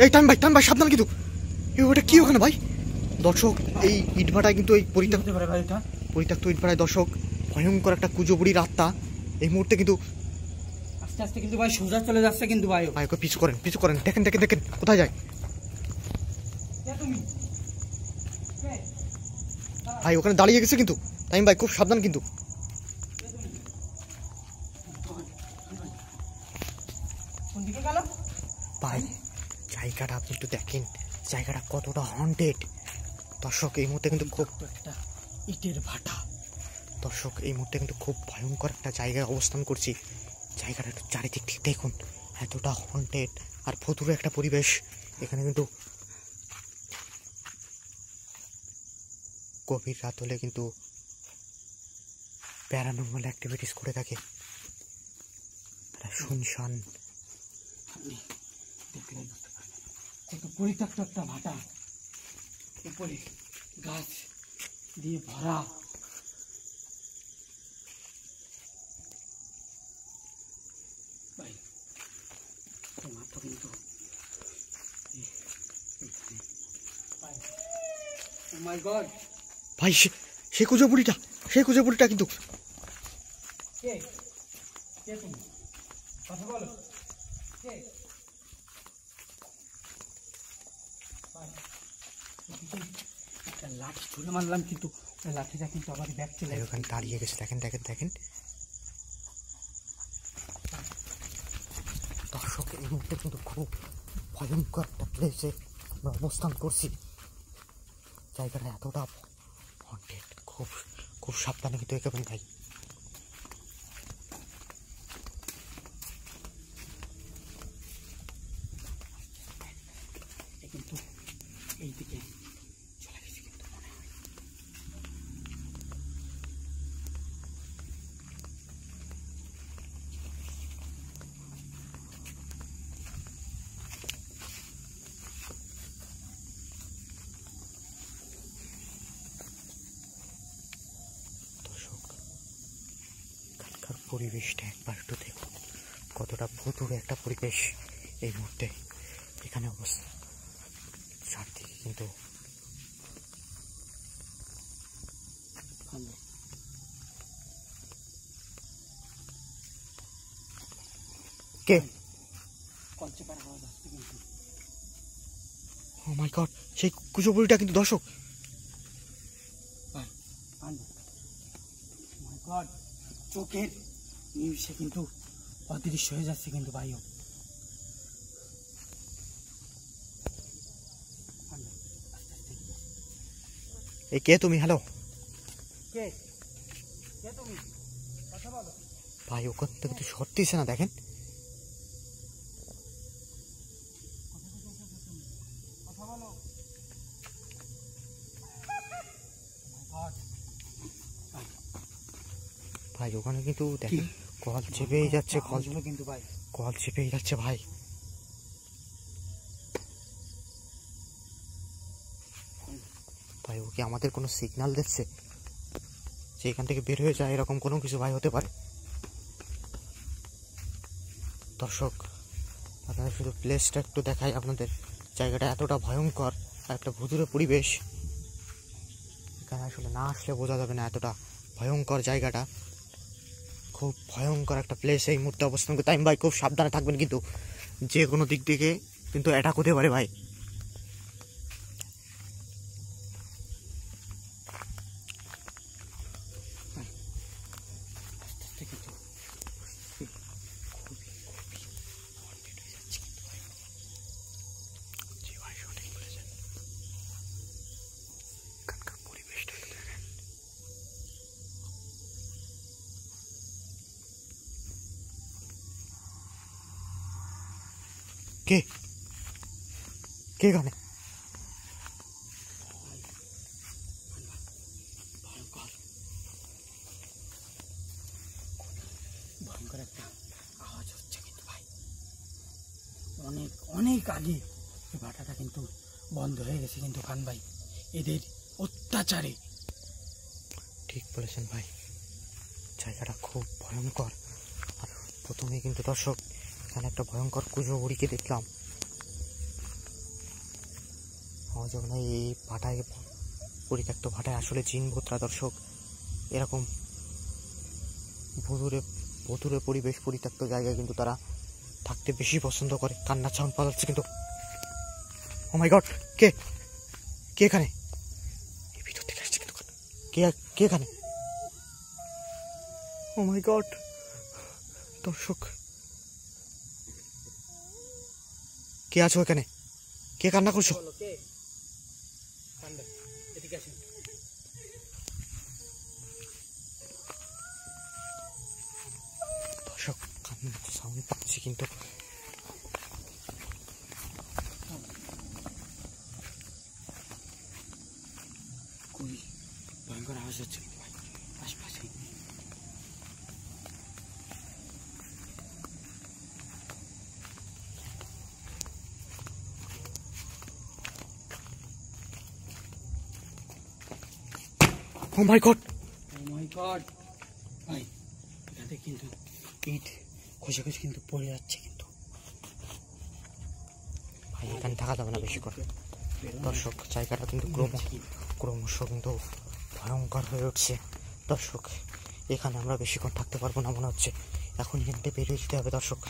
এই টাইম ভাই সাবধান কিন্তু। ওটা কি ওখানে ভাই? দর্শক এই ইটভাটায় কিন্তু এই পরিত্যক্ত ইটভাটায় দর্শক ভয়ঙ্কর একটা কুজো বুড়ির আত্মা এই মুহূর্তে কিন্তু আস্তে আস্তে কিন্তু ভাই সোজা চলে যাচ্ছে কিন্তু ভাই। ওকে পিছু করেন দেখেন কোথায় যায় ভাই। ওখানে দাঁড়িয়ে গেছে কিন্তু টাইম ভাই, খুব সাবধান কিন্তু। ভাই জায়গাটা আপনি একটু দেখেন, জায়গাটা কতটা হন্টেড দর্শক। এই মুহূর্তে কিন্তু খুব একটা ইটের ভাটা দর্শক, এই মুহূর্তে কিন্তু খুব ভয়ঙ্কর একটা জায়গায় অবস্থান করছি। জায়গাটা একটু চারিদিক ঠিক দেখুন, এতটা হন্টেড আর ভুতুড়ে একটা পরিবেশ। এখানে কিন্তু গভীর রাত হলে কিন্তু প্যারানর্মাল অ্যাক্টিভিটিস করে থাকে। শুনশান কত পরিত্যক্ত একটা ভাটা, উপরে গাছ দিয়ে ভরা। ভাই মাত্র কিন্তু মাই গড ভাই, সে কুজো বুড়িটা কিন্তু। কে তুমি কথা বলো, কে? একটা লাঠি ছুঁড়ে মারলাম কিন্তু লাঠিটা কিন্তু আবার ব্যাক চলে ওখানে দাঁড়িয়ে গেছে। দেখেন দর্শক, এই মুহূর্তে কিন্তু খুব ভয়ঙ্কর একটা প্লেসে আমরা অবস্থান করছি। জায়গাটা এতটা হন্টেড, খুব সাবধানে কিন্তু এগোবেন ভাই। কিন্তু এইদিকে চলে গেছে কিন্তু মনে হয়। দর্শক এখানকার পরিবেশটা একবার একটু দেখুন, কতটা ভুতুড়ে একটা পরিবেশ এই মুহূর্তে এখানে অবস্থা। চারদিকে কিন্তু কে কঞ্চেপার হওয়া যাচ্ছে কিন্তু। ও মাই গড, সেই কুজো বুড়িটা কিন্তু দর্শক। চোখের নিমিষে কিন্তু অদৃশ্য হয়ে যাচ্ছে কিন্তু ভাইও। এই কে তুমি? হ্যালো কে তুমি কথা বলো ভাই। ওখান থেকে কিন্তু সরতেছে না, দেখেন। কথা বলো। ভাই ওখানে কিন্তু দেখেন কল চেপেই যাচ্ছে, কিন্তু ভাই কল চেপেই যাচ্ছে ভাই। ভাই ও কি আমাদের কোনো সিগন্যাল দিচ্ছে যে এখান থেকে বের হয়ে যায়? এরকম কোনো কিছু ভাই হতে পারে। দর্শক আপনাদের শুধু প্লেসটা একটু দেখাই আপনাদের। জায়গাটা এতটা ভয়ঙ্কর, একটা ভুতুড়ে পরিবেশ। এখানে আসলে না আসলে বোঝা যাবে না এতটা ভয়ঙ্কর জায়গাটা। খুব ভয়ঙ্কর একটা প্লেস এই মুহূর্তে অবস্থান করে। তাই ভাই খুব সাবধানে থাকবেন কিন্তু, যে কোনো দিক থেকে কিন্তু অ্যাটাক হতে পারে ভাই। কে কে এখানে? ভয়ঙ্কর একটা আওয়াজ হচ্ছে কিন্তু ভাই। অনেক আগে এই ভাটাটা কিন্তু বন্ধ হয়ে গেছে কিন্তু খান ভাই, এদের অত্যাচারে। ঠিক বলেছেন ভাই, জায়গাটা খুব ভয়ঙ্কর। আর প্রথমে কিন্তু দর্শক এখানে একটা ভয়ঙ্কর কুজো বুড়িকে দেখলাম। পাওয়া যাবে না। এই ভাটায়, পরিত্যক্ত ভাটায় আসলে জিন ভূতরা দর্শক এরকম ভুতুরে পরিবেশ, পরিত্যক্ত জায়গায় কিন্তু তারা থাকতে বেশি পছন্দ করে। কান্নার সাউন্ড পাওয়া যাচ্ছে কিন্তু। ও মাই গড, কে কে এখানে? এই ভিতর থেকে আসছে কিন্তু। কে কে এখানে? ও মাই গড দর্শক, কে আছো এখানে? কে কান্না করছো? দর্শক কান্নার সাউন্ড পাচ্ছি কিন্তু। খুবই ভয়ঙ্কর আওয়াজ হচ্ছে ভাই আশপাশে। ও মাই গড, ভাই এখানে কিন্তু ইট খসে খসে কিন্তু পড়ে যাচ্ছে কিন্তু। ভাই এখানে থাকা যাবে না বেশিক্ষণ দর্শক। জায়গাটা কিন্তু ক্রমশ কিন্তু ভয়ঙ্কর হয়ে উঠছে দর্শক। এখানে আমরা বেশিক্ষণ থাকতে পারবো না মনে হচ্ছে। এখন এখান থেকে বেরিয়ে যেতে হবে দর্শক।